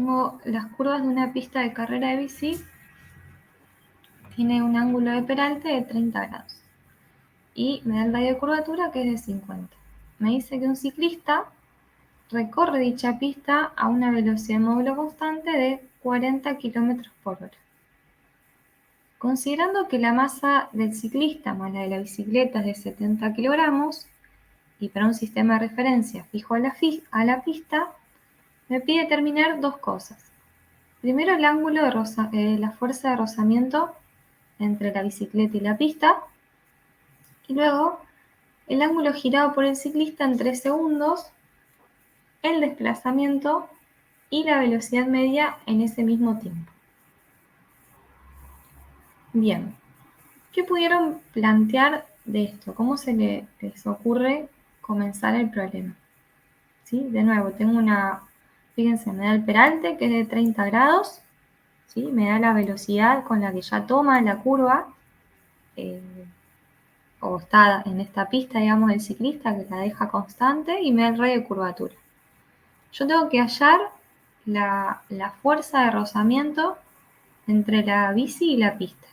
tengo las curvas de una pista de carrera de bici, tiene un ángulo de peralte de 30 grados y me da el radio de curvatura que es de 50. Me dice que un ciclista recorre dicha pista a una velocidad de módulo constante de 40 km por hora. Considerando que la masa del ciclista más la de la bicicleta es de 70 kilogramos y para un sistema de referencia fijo a la pista, me pide determinar dos cosas. Primero, el ángulo de la fuerza de rozamiento entre la bicicleta y la pista, y luego el ángulo girado por el ciclista en 3 segundos, el desplazamiento y la velocidad media en ese mismo tiempo. Bien, ¿qué pudieron plantear de esto? ¿Cómo se les ocurre comenzar el problema? ¿Sí? De nuevo, tengo fíjense, me da el peralte que es de 30 grados, ¿sí? Me da la velocidad con la que ya toma la curva, o está en esta pista, digamos, del ciclista que la deja constante, y me da el radio de curvatura. Yo tengo que hallar la fuerza de rozamiento entre la bici y la pista.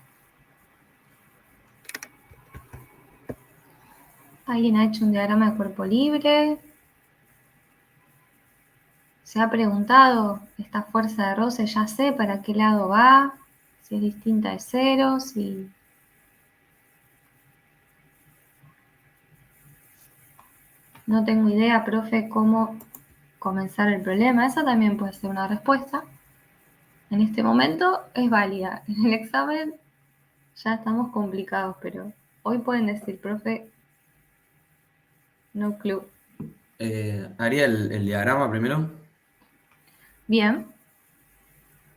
¿Alguien ha hecho un diagrama de cuerpo libre? ¿Se ha preguntado esta fuerza de roce? Ya sé para qué lado va, si es distinta de cero, si... No tengo idea, profe, cómo comenzar el problema. Esa también puede ser una respuesta. En este momento es válida. En el examen ya estamos complicados, pero hoy pueden decir, profe, no clue. Haría el diagrama primero. Bien.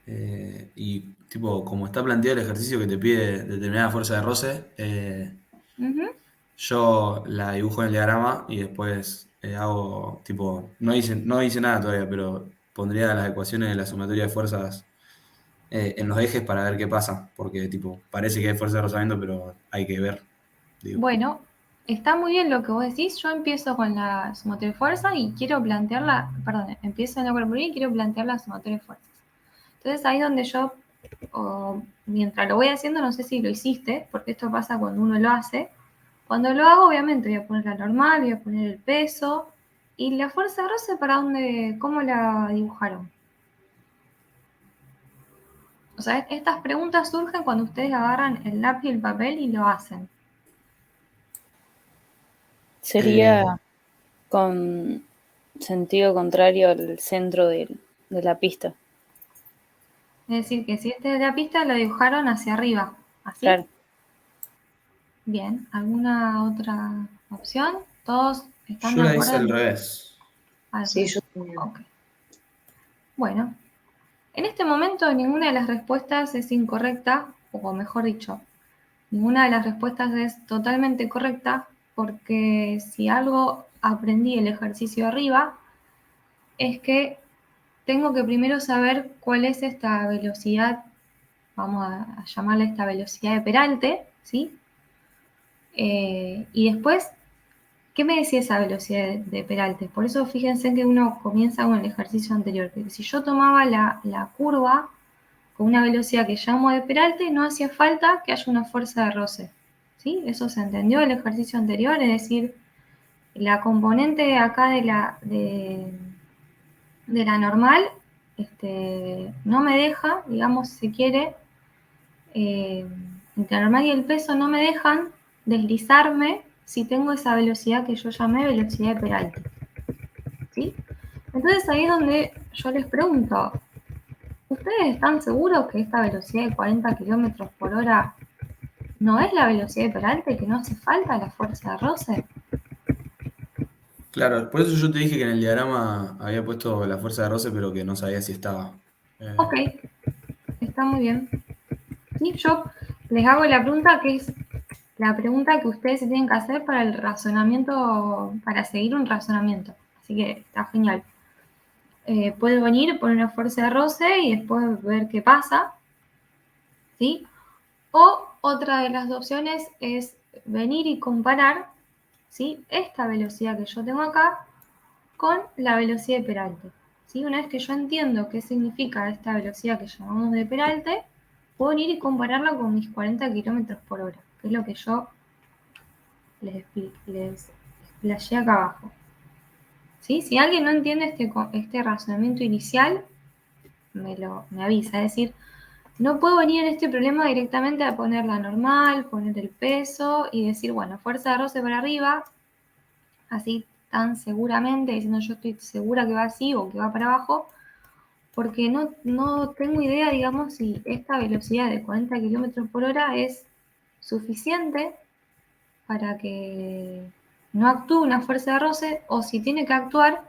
Y tipo, como está planteado el ejercicio que te pide determinada fuerza de roce, Uh-huh. yo la dibujo en el diagrama y después hago, tipo, no hice nada todavía, pero pondría las ecuaciones de la sumatoria de fuerzas en los ejes para ver qué pasa, porque tipo, parece que hay fuerza de rozamiento, pero hay que ver, digo. Bueno, está muy bien lo que vos decís. Yo empiezo con la sumatoria de fuerza y quiero plantearla, perdón, empiezo en la cuerpo y quiero plantear la sumatoria de fuerzas. Entonces ahí donde yo, mientras lo voy haciendo, no sé si lo hiciste, porque esto pasa cuando uno lo hace. Cuando lo hago, obviamente voy a poner la normal, voy a poner el peso. ¿Y la fuerza de roce para dónde, cómo la dibujaron? O sea, estas preguntas surgen cuando ustedes agarran el lápiz y el papel y lo hacen. Eh, Sería con sentido contrario al centro de la pista. Es decir, que si este es de la pista, lo dibujaron hacia arriba. ¿Así? Claro. Bien. ¿Alguna otra opción? ¿Todos están yo de la hice acuerdo? al revés. Al Sí, revés. yo también. Ok. Bueno, en este momento ninguna de las respuestas es incorrecta, o mejor dicho, ninguna de las respuestas es totalmente correcta, porque si algo aprendí el ejercicio de arriba, es que tengo que primero saber cuál es esta velocidad, vamos a llamarle esta velocidad de peralte, ¿sí? Y después, ¿qué me decía esa velocidad de peralte? Por eso fíjense que uno comienza con el ejercicio anterior, que si yo tomaba la curva con una velocidad que llamo de peralte, no hacía falta que haya una fuerza de roce. ¿Sí? Eso se entendió el ejercicio anterior, es decir, la componente acá de la normal no me deja, digamos, si se quiere, entre la normal y el peso no me dejan deslizarme si tengo esa velocidad que yo llamé velocidad de peralte. ¿Sí? Entonces ahí es donde yo les pregunto, ¿ustedes están seguros que esta velocidad de 40 km por hora no es la velocidad de peralte, que no hace falta la fuerza de roce? Claro, por eso yo te dije que en el diagrama había puesto la fuerza de roce, pero que no sabía si estaba. Ok, está muy bien. ¿Sí? Yo les hago la pregunta que es la pregunta que ustedes se tienen que hacer para el razonamiento, para seguir un razonamiento. Así que está genial. Puedo venir, poner una fuerza de roce y después ver qué pasa. ¿Sí? O otra de las opciones es venir y comparar, ¿sí?, esta velocidad que yo tengo acá con la velocidad de peralte. ¿sí? Una vez que yo entiendo qué significa esta velocidad que llamamos de peralte, puedo ir y compararla con mis 40 kilómetros por hora, que es lo que yo les explayé acá abajo. ¿Sí? Si alguien no entiende este razonamiento inicial, me avisa. Es decir, no puedo venir en este problema directamente a poner la normal, poner el peso y decir, bueno, fuerza de roce para arriba, así tan seguramente, diciendo yo estoy segura que va así o que va para abajo, porque no tengo idea, digamos, si esta velocidad de 40 kilómetros por hora es suficiente para que no actúe una fuerza de roce, o si tiene que actuar,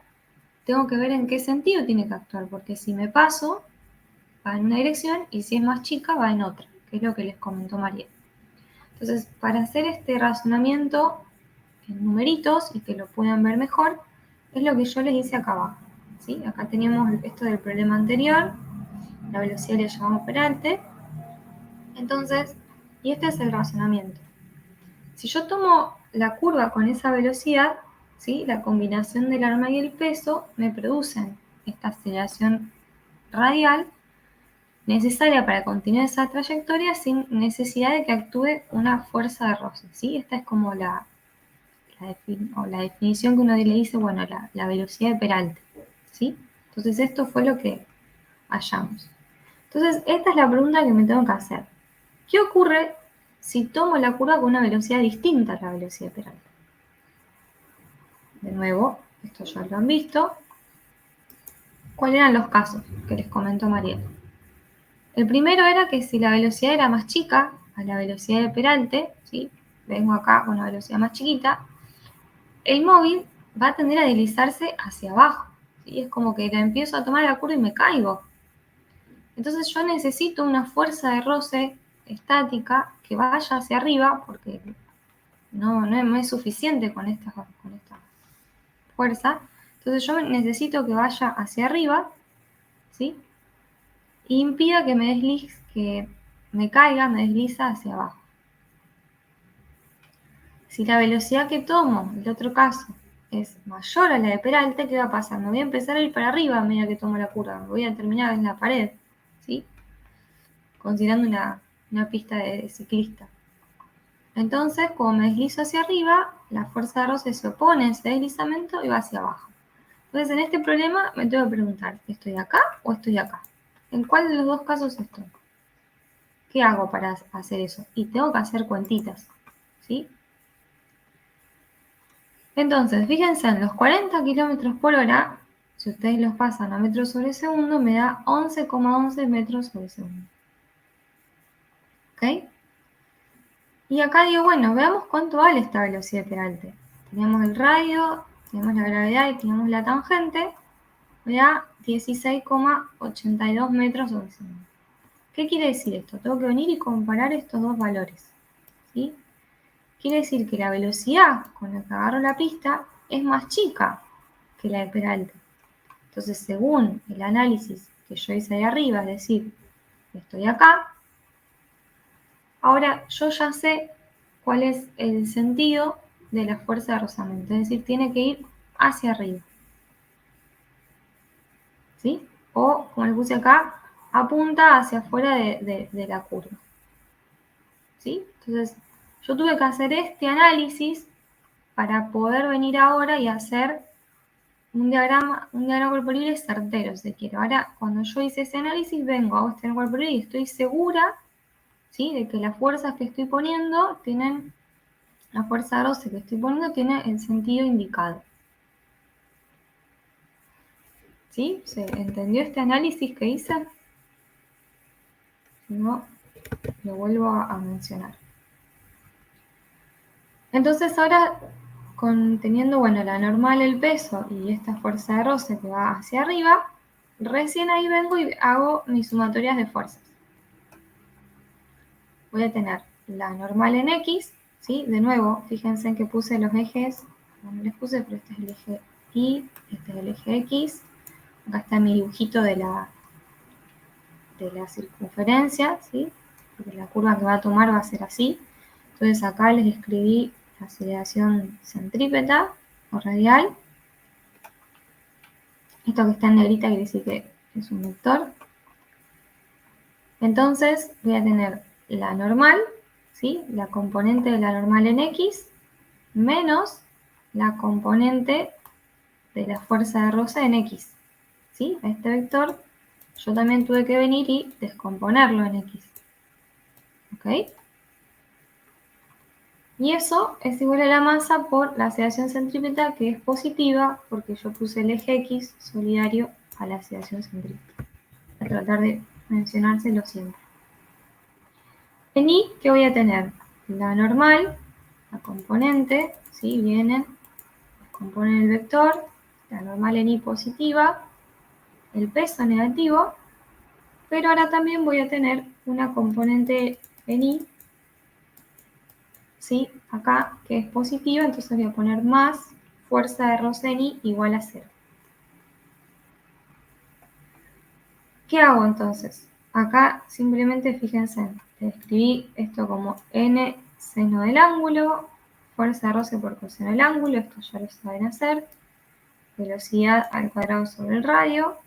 tengo que ver en qué sentido tiene que actuar, porque si me paso, va en una dirección, y si es más chica, va en otra, que es lo que les comentó María. Entonces, para hacer este razonamiento en numeritos y que lo puedan ver mejor, es lo que yo les hice acá abajo. ¿Sí? Acá teníamos esto del problema anterior, la velocidad le llamamos peralte. Entonces, y este es el razonamiento. Si yo tomo la curva con esa velocidad, ¿sí? La combinación del arma y el peso me producen esta aceleración radial necesaria para continuar esa trayectoria sin necesidad de que actúe una fuerza de roce, ¿sí? Esta es como la definición que uno le dice, bueno, la velocidad de peralte, ¿sí? Entonces esto fue lo que hallamos. Entonces esta es la pregunta que me tengo que hacer. ¿Qué ocurre si tomo la curva con una velocidad distinta a la velocidad de peralte? De nuevo, esto ya lo han visto. ¿Cuáles eran los casos que les comentó María? El primero era que si la velocidad era más chica a la velocidad de peralte, ¿sí? Vengo acá con una velocidad más chiquita, el móvil va a tender a deslizarse hacia abajo, ¿sí? Es como que la empiezo a tomar la curva y me caigo. Entonces yo necesito una fuerza de roce estática que vaya hacia arriba, porque no es suficiente con esta fuerza. Entonces yo necesito que vaya hacia arriba, ¿sí? E impida que me caiga, me desliza hacia abajo. Si la velocidad que tomo, el otro caso, es mayor a la de peralte, ¿qué va a pasar? Me voy a empezar a ir para arriba a medida que tomo la curva, me voy a terminar en la pared, ¿sí? Considerando una pista de ciclista. Entonces, como me deslizo hacia arriba, la fuerza de roce se opone a ese deslizamiento y va hacia abajo. Entonces, en este problema me tengo que preguntar, ¿estoy acá o estoy acá? ¿En cuál de los dos casos estoy? ¿Qué hago para hacer eso? Y tengo que hacer cuentitas, ¿sí? Entonces, fíjense, en los 40 kilómetros por hora, si ustedes los pasan a metros sobre segundo, me da 11,11 metros sobre segundo. ¿Ok? Y acá digo, bueno, veamos cuánto vale esta velocidad de peralte. Tenemos el radio, tenemos la gravedad y tenemos la tangente. Me da 16,82 metros sobre segundo. ¿Qué quiere decir esto? Tengo que venir y comparar estos dos valores, ¿sí? Quiere decir que la velocidad con la que agarro la pista es más chica que la de peralte. Entonces, según el análisis que yo hice ahí arriba, es decir, estoy acá, ahora yo ya sé cuál es el sentido de la fuerza de rozamiento, es decir, tiene que ir hacia arriba. ¿Sí? O, como le puse acá, apunta hacia afuera de la curva. ¿Sí? Entonces, yo tuve que hacer este análisis para poder venir ahora y hacer un diagrama corporal certero, si quiere. Ahora, cuando yo hice ese análisis, vengo, hago este diagrama corporal y estoy segura, ¿sí?, de que las fuerzas que estoy poniendo tienen, la fuerza de roce que estoy poniendo tiene el sentido indicado. ¿Sí? ¿Se entendió este análisis que hice? Si no, lo vuelvo a mencionar. Entonces ahora, teniendo, bueno, la normal, el peso y esta fuerza de roce que va hacia arriba, recién ahí vengo y hago mis sumatorias de fuerzas. Voy a tener la normal en X, ¿sí? De nuevo, fíjense en que puse los ejes, no les puse, pero este es el eje Y, este es el eje X. Acá está mi dibujito de la circunferencia, ¿sí? Porque la curva que va a tomar va a ser así. Entonces acá les escribí la aceleración centrípeta o radial. Esto que está en negrita quiere decir que es un vector. Entonces voy a tener la normal, ¿sí? La componente de la normal en X, menos la componente de la fuerza de roce en X. ¿Sí? Este vector yo también tuve que venir y descomponerlo en X. ¿Ok? Y eso es igual a la masa por la aceleración centrípeta, que es positiva porque yo puse el eje X solidario a la aceleración centrípeta. Voy a tratar de mencionárselo siempre. En Y, ¿qué voy a tener? La normal, la componente, ¿sí? Vienen, descomponen el vector, la normal en Y positiva, el peso negativo, pero ahora también voy a tener una componente en Y, ¿sí? Acá, que es positiva, entonces voy a poner más fuerza de roce en Y igual a 0. ¿Qué hago entonces? Acá simplemente fíjense, escribí esto como n seno del ángulo, fuerza de roce por coseno del ángulo, esto ya lo saben hacer, velocidad al cuadrado sobre el radio,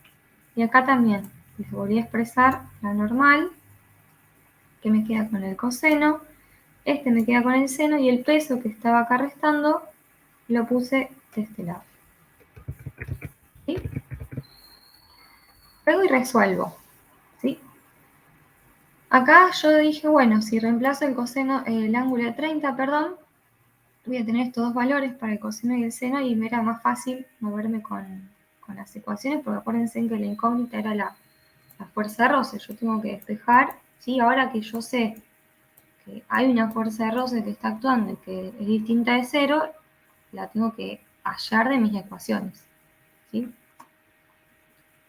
y acá también volví a expresar la normal, que me queda con el coseno, este me queda con el seno, y el peso que estaba acá restando lo puse de este lado. ¿Sí? Luego y resuelvo. ¿Sí? Acá yo dije, bueno, si reemplazo el coseno, el ángulo de 30, perdón, voy a tener estos dos valores para el coseno y el seno y me era más fácil moverme con las ecuaciones, porque acuérdense que la incógnita era la fuerza de roce. Yo tengo que despejar, ¿sí? Ahora que yo sé que hay una fuerza de roce que está actuando y que es distinta de cero, la tengo que hallar de mis ecuaciones, ¿sí?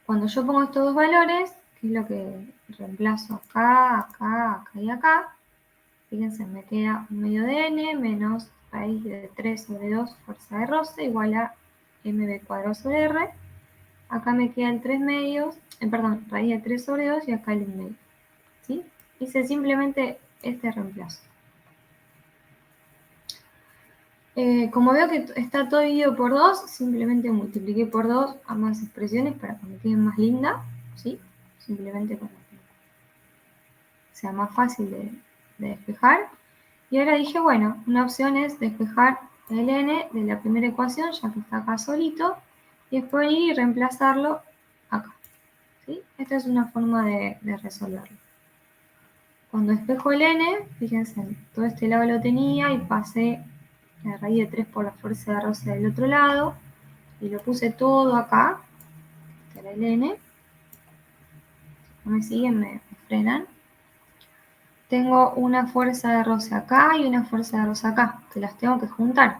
Cuando yo pongo estos dos valores, que es lo que reemplazo acá, acá, acá y acá, fíjense, me queda un medio de n menos raíz de 3 sobre 2 fuerza de roce igual a mv cuadrado sobre r. Acá me queda el 3 medios, perdón, raíz de 3 sobre 2 y acá el 1 medio. ¿Sí? Hice simplemente este reemplazo. Como veo que está todo dividido por 2, simplemente multipliqué por 2 ambas expresiones para que me queden más lindas, ¿sí? Simplemente para que sea más fácil de despejar. Y ahora dije, bueno, una opción es despejar el n de la primera ecuación, ya que está acá solito, y después venir y reemplazarlo acá. ¿Sí? Esta es una forma de resolverlo. Cuando despejo el n, fíjense, todo este lado lo tenía y pasé la raíz de 3 por la fuerza de roce del otro lado, y lo puse todo acá, que era el n. Si no me siguen, me frenan. Tengo una fuerza de roce acá y una fuerza de roce acá, que las tengo que juntar.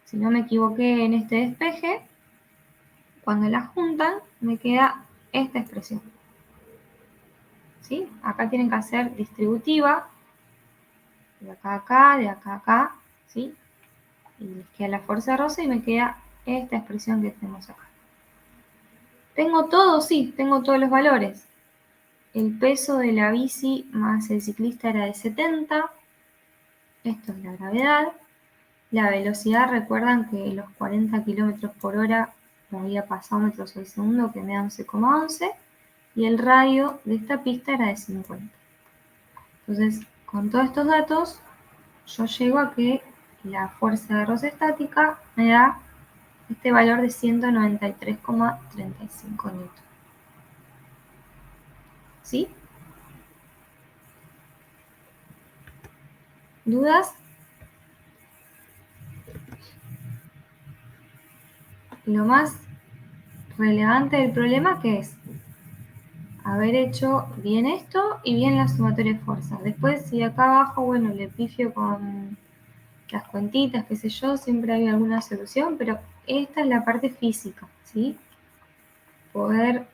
Si no me equivoqué en este despeje, cuando las juntan, me queda esta expresión. ¿Sí? Acá tienen que hacer distributiva, de acá a acá, de acá a acá, ¿sí? Y les queda la fuerza de roce y me queda esta expresión que tenemos acá. ¿Tengo todo? Sí, tengo todos los valores. El peso de la bici más el ciclista era de 70. Esto es la gravedad. La velocidad, recuerdan que los 40 km por hora lo había pasado metros por segundo, que me da 11,11. Y el radio de esta pista era de 50. Entonces, con todos estos datos, yo llego a que la fuerza de roce estática me da este valor de 193,35 newton. ¿Sí? ¿Dudas? Lo más relevante del problema, ¿qué es? Haber hecho bien esto y bien la sumatoria de fuerzas. Después, si acá abajo, bueno, le pifio con las cuentitas, qué sé yo, siempre hay alguna solución, pero esta es la parte física, ¿sí? Poder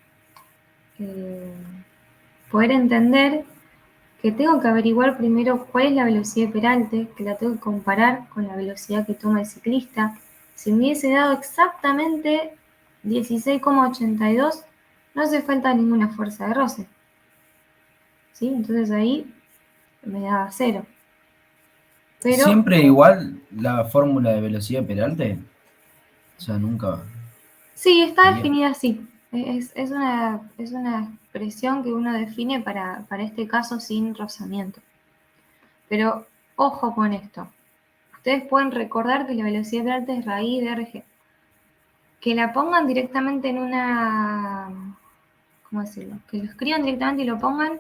entender que tengo que averiguar primero cuál es la velocidad de peralte, que la tengo que comparar con la velocidad que toma el ciclista. Si me hubiese dado exactamente 16,82, no hace falta ninguna fuerza de roce. ¿Sí? Entonces ahí me daba 0. Pero ¿Siempre igual la fórmula de velocidad de Peralte? O sea, nunca. Sí, está Bien. definida así. Es una expresión que uno define para este caso sin rozamiento. Pero ojo con esto. Ustedes pueden recordar que la velocidad de arte es raíz de RG. Que la pongan directamente en una, ¿cómo decirlo? Que lo escriban directamente y lo pongan,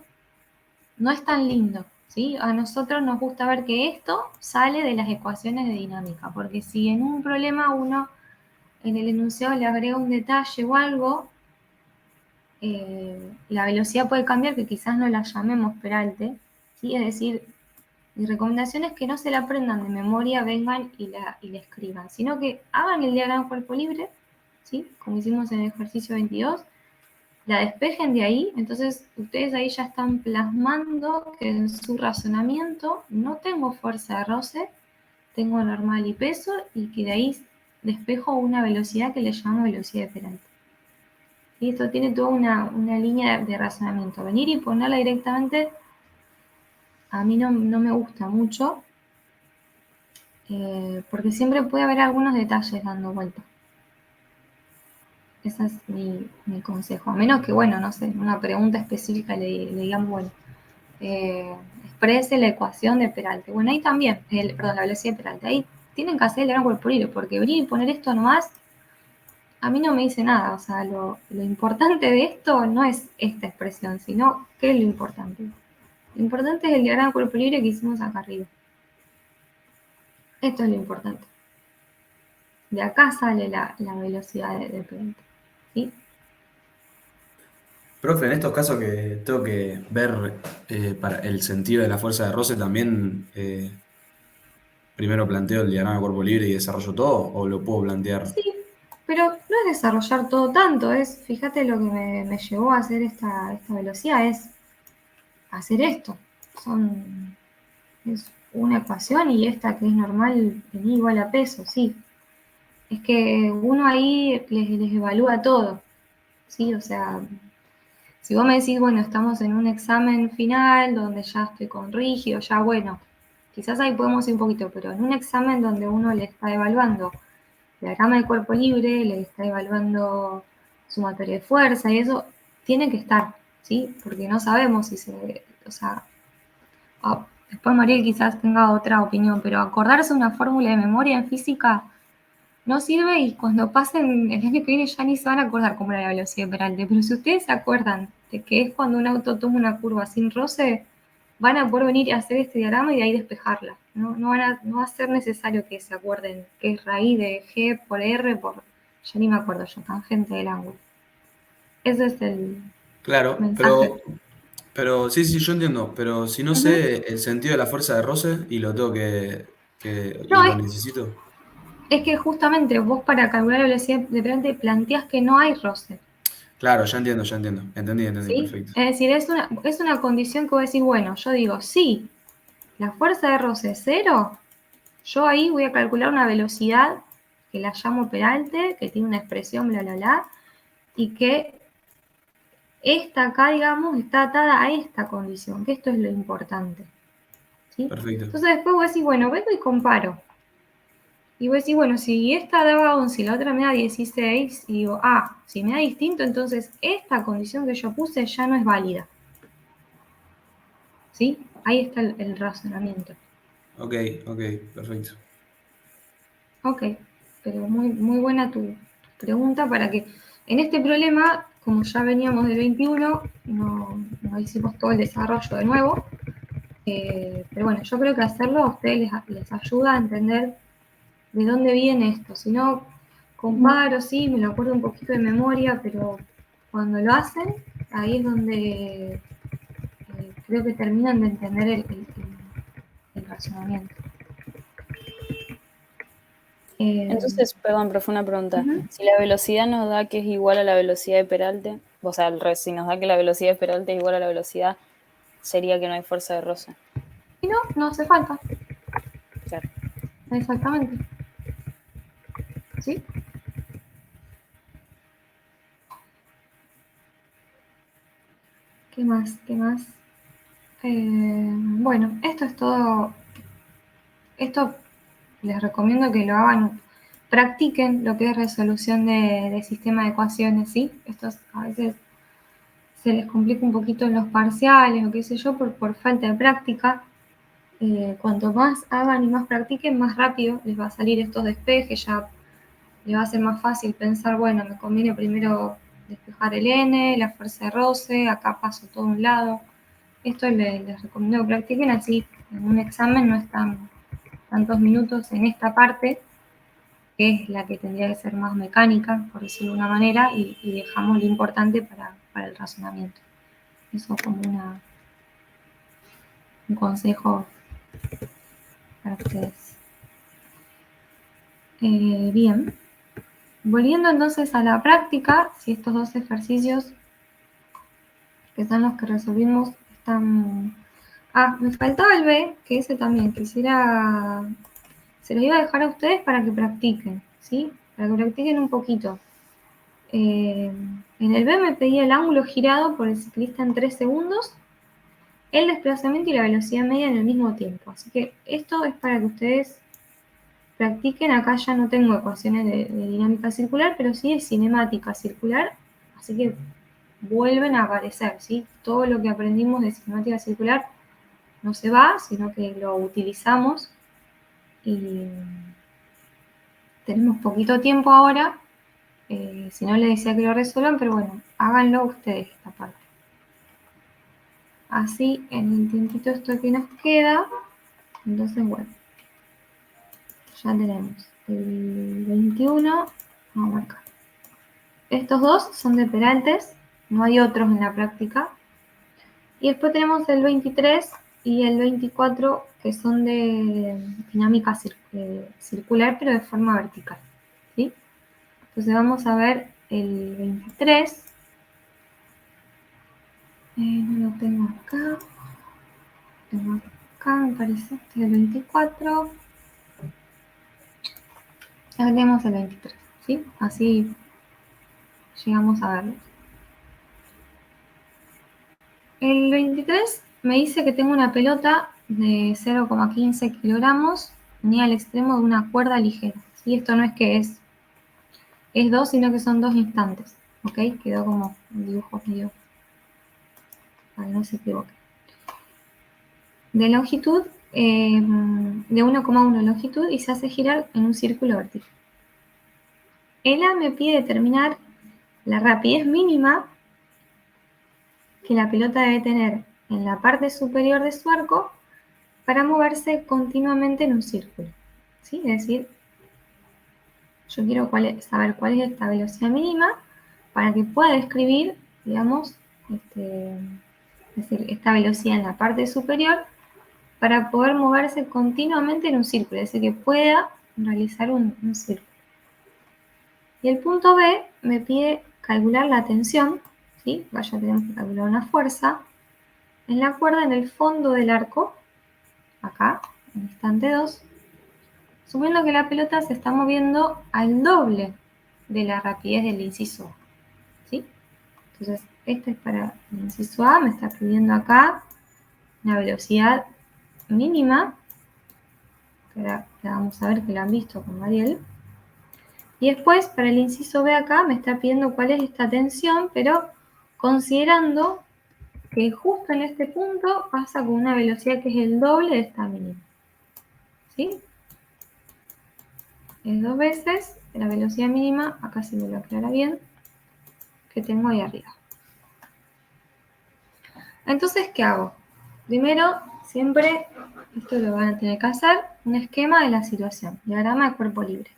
no es tan lindo, ¿sí? A nosotros nos gusta ver que esto sale de las ecuaciones de dinámica, porque si en un problema uno en el enunciado le agrega un detalle o algo, la velocidad puede cambiar, que quizás no la llamemos peralte, ¿sí? Es decir, mi recomendación es que no se la aprendan de memoria, vengan y la escriban, sino que hagan el diagrama cuerpo libre, ¿sí? Como hicimos en el ejercicio 22, la despejen de ahí, entonces ustedes ahí ya están plasmando que en su razonamiento no tengo fuerza de roce, tengo normal y peso, y que de ahí despejo una velocidad que le llamo velocidad de peralte. Y esto tiene toda una línea de razonamiento. Venir y ponerla directamente a mí no me gusta mucho, porque siempre puede haber algunos detalles dando vuelta. Ese es mi consejo. A menos que, bueno, no sé, una pregunta específica le digamos, bueno, exprese la ecuación de Peralte. Bueno, ahí también, perdón, la velocidad de Peralte. Ahí tienen que hacer el gran cuerpo libre, porque venir y poner esto nomás, a mí no me dice nada. O sea, lo importante de esto no es esta expresión, sino qué es lo importante. Lo importante es el diagrama cuerpo libre que hicimos acá arriba. Esto es lo importante. De acá sale la velocidad de Peralte. ¿Sí? Profe, en estos casos que tengo que ver para el sentido de la fuerza de roce, también primero planteo el diagrama de cuerpo libre y desarrollo todo, o lo puedo plantear. Sí, pero no es desarrollar todo tanto, fíjate lo que me llevó a hacer esta velocidad, es hacer esto. Es una ecuación y esta que es normal en I igual a peso, sí. Es que uno ahí les evalúa todo, ¿sí? O sea, si vos me decís, bueno, estamos en un examen final donde ya estoy con rígido, ya bueno, quizás ahí podemos ir un poquito, pero en un examen donde uno le está evaluando la gama de cuerpo libre, le está evaluando sumatoria de fuerza y eso tiene que estar, ¿sí? Porque no sabemos si se, o sea, después Mariel quizás tenga otra opinión, pero acordarse una fórmula de memoria en física no sirve y cuando pasen el año que viene ya ni se van a acordar cómo era la velocidad de Peralte, pero si ustedes se acuerdan de que es cuando un auto toma una curva sin roce, van a poder venir a hacer este diagrama y de ahí despejarla. No va a ser necesario que se acuerden que es raíz de G por R por, ya ni me acuerdo yo, tangente del ángulo. Ese es el Claro, mensaje. pero sí, sí, yo entiendo, pero si no Ujú. sé el sentido de la fuerza de roce y lo tengo No, y lo necesito. es que justamente vos para calcular la velocidad de Peralte planteas que no hay roce. Claro, ya entiendo, ya entiendo. Entendí, ¿Sí? perfecto. Es decir, es una condición que vos decís, bueno, yo digo, sí, la fuerza de roce es cero, yo ahí voy a calcular una velocidad que la llamo peralte, que tiene una expresión, bla, bla, bla, y que esta acá, digamos, está atada a esta condición, que esto es lo importante. ¿Sí? Perfecto. Entonces después vos decís, bueno, vengo y comparo. Y vos decís, bueno, si esta daba 11 y la otra me da 16, y digo, si me da distinto, entonces esta condición que yo puse ya no es válida. ¿Sí? Ahí está el razonamiento. Ok, ok, perfecto. Ok, pero muy buena tu pregunta para que en este problema, como ya veníamos del 21, no hicimos todo el desarrollo de nuevo, pero bueno, yo creo que hacerlo a ustedes les ayuda a entender de dónde viene esto. Si no, comparo, sí, me lo acuerdo un poquito de memoria, pero cuando lo hacen, ahí es donde creo que terminan de entender el razonamiento. Eh, Entonces, perdón, profe, una pregunta. Ujú. Si la velocidad nos da que es igual a la velocidad de Peralte, o sea, al revés, si nos da que la velocidad de Peralte es igual a la velocidad, sería que no hay fuerza de roce. Y no hace falta, Claro. exactamente. ¿Sí? ¿Qué más? ¿Qué más? Bueno, esto es todo. Esto les recomiendo que lo hagan practiquen lo que es resolución de sistema de ecuaciones, ¿sí? Estos a veces se les complica un poquito en los parciales o qué sé yo por falta de práctica. Cuanto más hagan y más practiquen, más rápido les va a salir estos despejes, ya les va a ser más fácil pensar, bueno, me conviene primero despejar el n, la fuerza de roce, acá paso todo a un lado. Esto les recomiendo que practiquen, así en un examen no están tantos minutos en esta parte, que es la que tendría que ser más mecánica, por decirlo de una manera, y dejamos lo importante para el razonamiento. Eso como un consejo para ustedes. Bien, volviendo entonces a la práctica, si estos dos ejercicios, que son los que resolvimos, están... Ah, me faltaba el B, que ese también quisiera... Se los iba a dejar a ustedes para que practiquen, ¿sí? Para que practiquen un poquito. En el B me pedía el ángulo girado por el ciclista en 3 segundos, el desplazamiento y la velocidad media en el mismo tiempo. Así que esto es para que ustedes practiquen. Acá ya no tengo ecuaciones de dinámica circular, pero sí de cinemática circular. Así que vuelven a aparecer, ¿sí? Todo lo que aprendimos de cinemática circular no se va, sino que lo utilizamos. Y tenemos poquito tiempo ahora. Si no, les decía que lo resuelvan, pero bueno, háganlo ustedes esta parte. Así, en el tiempito esto que nos queda, entonces bueno, ya tenemos el 21, vamos a marcar. Estos dos son de Peraltes, no hay otros en la práctica. Y después tenemos el 23 y el 24, que son de dinámica circular, pero de forma vertical, ¿sí? Entonces vamos a ver el 23. No lo tengo acá. Tengo acá, me parece, este es el 24. Ya tenemos el 23, ¿sí? Así llegamos a verlo. El 23 me dice que tengo una pelota de 0,15 kilogramos unida al extremo de una cuerda ligera, ¿sí? Esto no es que es 2, sino que son 2 instantes, ¿ok? Quedó como un dibujo medio para que no se equivoque. De longitud, de 1,1 longitud, y se hace girar en un círculo vertical. El A me pide determinar la rapidez mínima que la pelota debe tener en la parte superior de su arco para moverse continuamente en un círculo, ¿sí? Es decir, yo quiero saber cuál es esta velocidad mínima para que pueda describir, digamos, es decir, esta velocidad en la parte superior para poder moverse continuamente en un círculo, es decir, que pueda realizar un círculo. Y el punto B me pide calcular la tensión, ¿sí? Ya tenemos que calcular una fuerza en la cuerda en el fondo del arco, acá, en instante 2, suponiendo que la pelota se está moviendo al doble de la rapidez del inciso A, ¿sí? Entonces, este es para el inciso A, me está pidiendo acá una velocidad mínima, que ahora vamos a ver que la han visto con Mariel. Y después, para el inciso B acá, me está pidiendo cuál es esta tensión, pero considerando que justo en este punto pasa con una velocidad que es el doble de esta mínima, ¿sí? Es 2 veces la velocidad mínima, acá se me lo aclara bien, que tengo ahí arriba. Entonces, ¿qué hago? Primero, siempre, esto lo van a tener que hacer, un esquema de la situación, diagrama de cuerpo libre.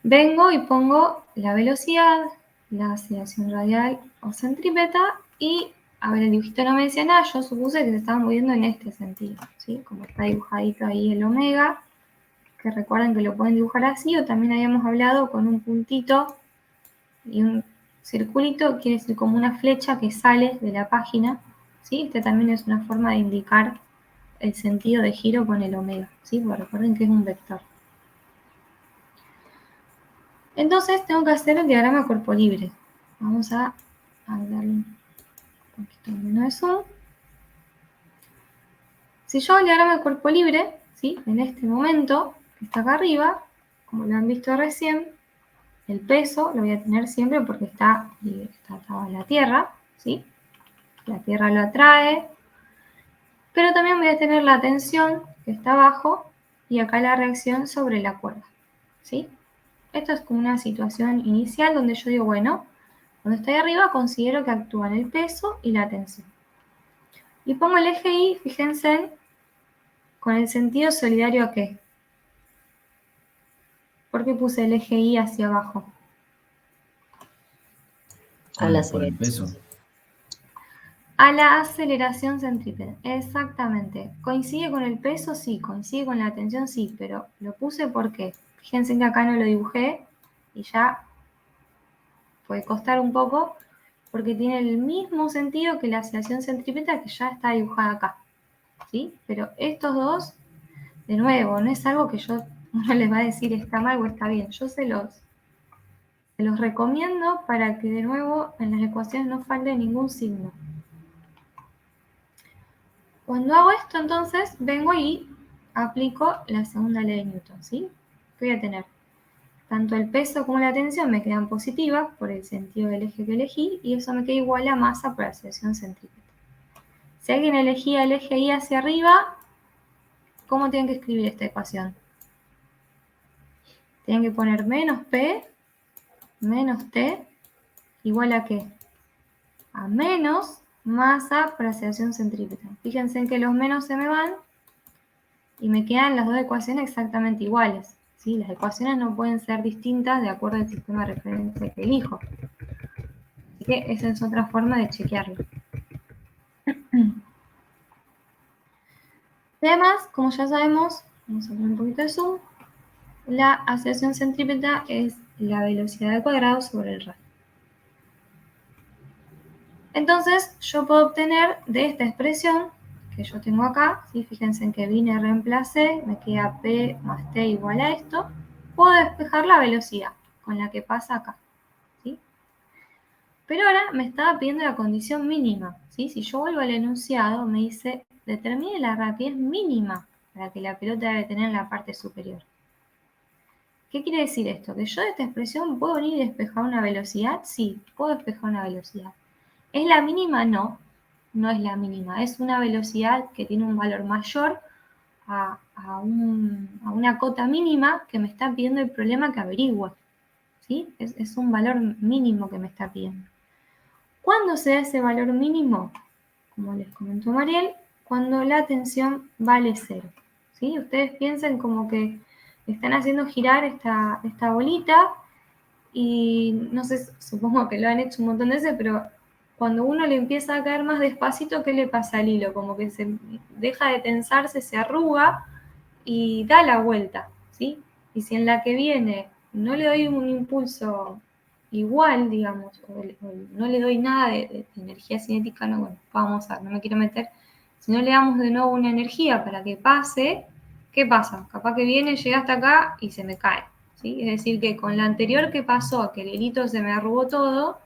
Vengo y pongo la velocidad, la aceleración radial o centrípeta y, a ver, el dibujito no me decía nada, yo supuse que se estaba moviendo en este sentido, ¿sí? Como está dibujadito ahí el omega, que recuerden que lo pueden dibujar así, o también habíamos hablado con un puntito y un circulito, quiere decir como una flecha que sale de la página, ¿sí? Este también es una forma de indicar el sentido de giro con el omega, ¿sí? Porque recuerden que es un vector. Entonces tengo que hacer el diagrama cuerpo libre. Vamos a darle un poquito menos de zoom. Si yo hago el diagrama de cuerpo libre, ¿sí? En este momento, que está acá arriba, como lo han visto recién, el peso lo voy a tener siempre porque está atado a la Tierra, ¿sí? La Tierra lo atrae, pero también voy a tener la tensión que está abajo y acá la reacción sobre la cuerda, ¿sí? Esto es como una situación inicial donde yo digo, bueno, cuando estoy arriba considero que actúan el peso y la tensión. Y pongo el eje Y, fíjense, con el sentido solidario a qué. ¿Por qué puse el eje Y hacia abajo? A la Por el peso. A la aceleración centrípeta, exactamente. ¿Coincide con el peso? Sí. ¿Coincide con la tensión? Sí, pero lo puse porque, fíjense que acá no lo dibujé y ya puede costar un poco, porque tiene el mismo sentido que la aceleración centrípeta que ya está dibujada acá, ¿sí? Pero estos dos, de nuevo, no es algo que uno les va a decir está mal o está bien. Yo se los recomiendo para que de nuevo en las ecuaciones no falte ningún signo. Cuando hago esto, entonces, vengo y aplico la segunda ley de Newton, ¿sí? Voy a tener tanto el peso como la tensión me quedan positivas por el sentido del eje que elegí y eso me queda igual a masa por aceleración centrípeta. Si alguien elegía el eje Y hacia arriba, ¿cómo tienen que escribir esta ecuación? Tienen que poner menos P menos T igual a ¿qué? A menos masa por aceleración centrípeta. Fíjense que los menos se me van y me quedan las dos ecuaciones exactamente iguales, ¿sí? Las ecuaciones no pueden ser distintas de acuerdo al sistema de referencia que elijo. Así que esa es otra forma de chequearlo. Además, como ya sabemos, vamos a poner un poquito de zoom, la aceleración centrípeta es la velocidad al cuadrado sobre el radio. Entonces, yo puedo obtener de esta expresión que yo tengo acá, ¿sí? Fíjense en que vine, reemplacé, me queda P más T igual a esto, puedo despejar la velocidad con la que pasa acá, ¿sí? Pero ahora me estaba pidiendo la condición mínima, ¿sí? Si yo vuelvo al enunciado, me dice, determine la rapidez mínima para que la pelota debe tener en la parte superior. ¿Qué quiere decir esto? ¿Que yo de esta expresión puedo venir y despejar una velocidad? Sí, puedo despejar una velocidad. ¿Es la mínima? No, no es la mínima. Es una velocidad que tiene un valor mayor a una cota mínima que me está pidiendo el problema que averigüe, ¿sí? Es un valor mínimo que me está pidiendo. ¿Cuándo se da ese valor mínimo? Como les comentó Mariel, cuando la tensión vale 0. ¿Sí? Ustedes piensen como que están haciendo girar esta bolita y no sé, supongo que lo han hecho un montón de veces, pero cuando uno le empieza a caer más despacito, ¿qué le pasa al hilo? Como que se deja de tensarse, se arruga y da la vuelta, ¿sí? Y si en la que viene no le doy un impulso igual, digamos, o no le doy nada de energía cinética, no, bueno, vamos a ver, no me quiero meter, si no le damos de nuevo una energía para que pase, ¿qué pasa? Capaz que viene, llega hasta acá y se me cae, ¿sí? Es decir, que con la anterior que pasó, que el hilito se me arrugó todo,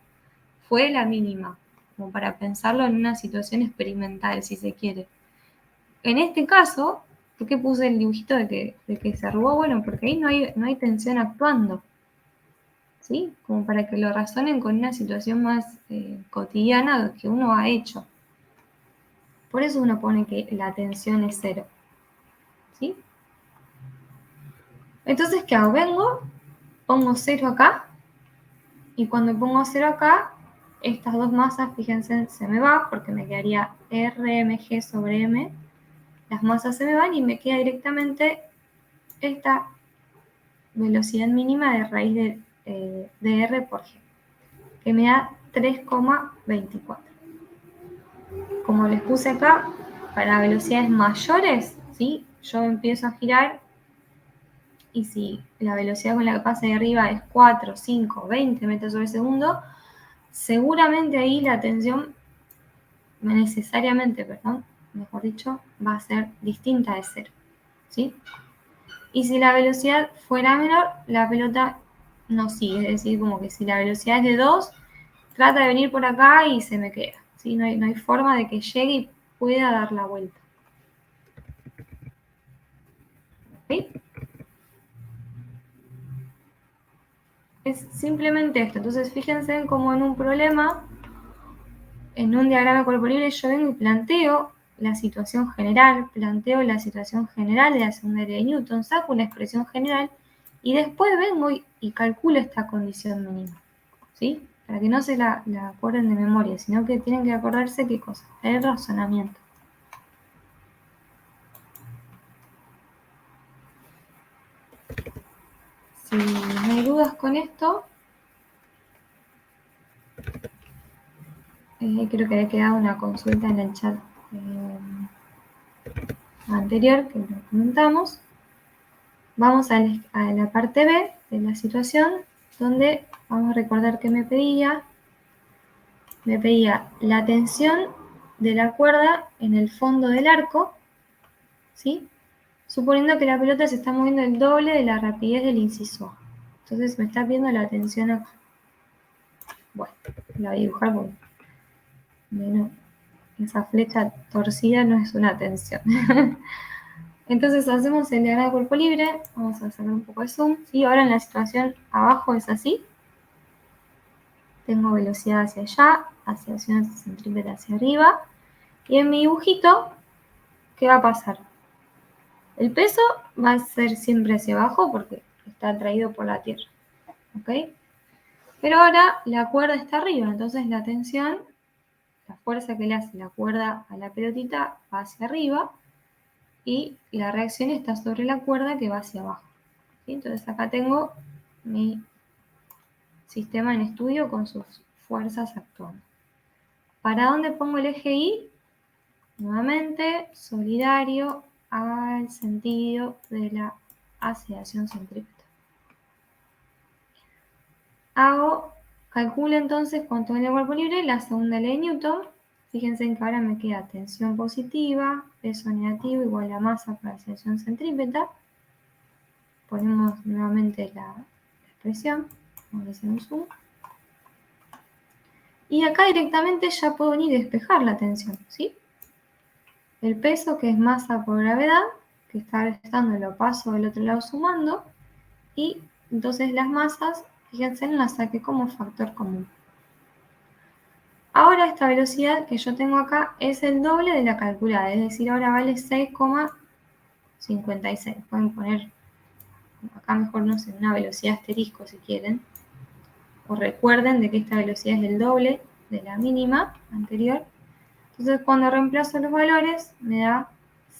fue la mínima, como para pensarlo en una situación experimental, si se quiere. En este caso, ¿por qué puse el dibujito de que se arrugó? Bueno, porque ahí no hay tensión actuando, ¿sí? Como para que lo razonen con una situación más cotidiana que uno ha hecho. Por eso uno pone que la tensión es 0, ¿sí? Entonces, ¿qué hago? Vengo, pongo 0 acá, y cuando pongo 0 acá, estas dos masas, fíjense, se me va, porque me quedaría RMG sobre M, las masas se me van y me queda directamente esta velocidad mínima de raíz de R por G, que me da 3,24. Como les puse acá, para velocidades mayores, ¿sí? Yo empiezo a girar y si la velocidad con la que pasa de arriba es 4, 5, 20 metros sobre segundo, seguramente ahí la tensión necesariamente, mejor dicho, va a ser distinta de 0, ¿sí? Y si la velocidad fuera menor, la pelota no sigue, es decir, como que si la velocidad es de 2, trata de venir por acá y se me queda, ¿sí? No hay forma de que llegue y pueda dar la vuelta. ¿Sí? Es simplemente esto. Entonces, fíjense como en un problema, en un diagrama de cuerpo libre, yo vengo y planteo la situación general de la segunda ley de Newton, saco una expresión general y después vengo y calculo esta condición mínima, ¿sí? Para que no se la acuerden de memoria, sino que tienen que acordarse qué cosa, el razonamiento. Si no hay dudas con esto, creo que había quedado una consulta en el chat anterior que lo comentamos. Vamos a la parte B de la situación, donde vamos a recordar que me pedía la tensión de la cuerda en el fondo del arco, ¿sí? Suponiendo que la pelota se está moviendo el doble de la rapidez del inciso A. Entonces me está pidiendo la tensión acá. Bueno, la voy a dibujar porque bueno, esa flecha torcida no es una tensión. Entonces hacemos el diagrama de cuerpo libre, vamos a sacar un poco de zoom, y ahora en la situación abajo es así. Tengo velocidad hacia allá, aceleración centrípeta hacia arriba, y en mi dibujito, ¿qué va a pasar? El peso va a ser siempre hacia abajo porque está atraído por la Tierra, ¿ok? Pero ahora la cuerda está arriba, entonces la tensión, la fuerza que le hace la cuerda a la pelotita va hacia arriba, y la reacción está sobre la cuerda que va hacia abajo. ¿Sí? Entonces acá tengo mi sistema en estudio con sus fuerzas actuando. ¿Para dónde pongo el eje Y? Nuevamente, solidario al sentido de la aceleración centrípeta. Calculo entonces cuánto es el cuerpo libre, la segunda ley de Newton. Fíjense en que ahora me queda tensión positiva, peso negativo igual a masa por aceleración centrípeta. Ponemos nuevamente la expresión, vamos a hacer un zoom. Y acá directamente ya puedo venir y despejar la tensión, ¿sí? El peso, que es masa por gravedad, que está restando, lo paso del otro lado sumando, y entonces las masas, fíjense, las saqué como factor común. Ahora esta velocidad que yo tengo acá es el doble de la calculada, es decir, ahora vale 6,56. Pueden poner acá mejor, no sé, una velocidad asterisco si quieren. O recuerden de que esta velocidad es el doble de la mínima anterior. Entonces cuando reemplazo los valores me da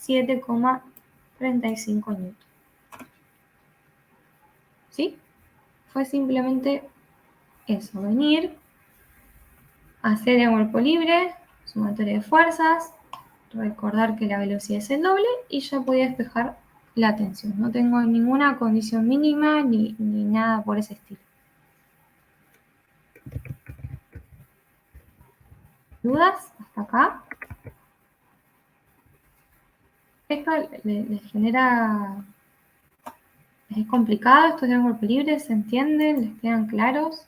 7,35 newton. ¿Sí? Fue simplemente eso, venir, hacer el cuerpo libre, sumatoria de fuerzas, recordar que la velocidad es el doble y ya podía despejar la tensión. No tengo ninguna condición mínima ni nada por ese estilo. ¿Dudas hasta acá? ¿Esto les genera... ¿Es complicado esto de cuerpo libre? ¿Se entienden? ¿Les quedan claros?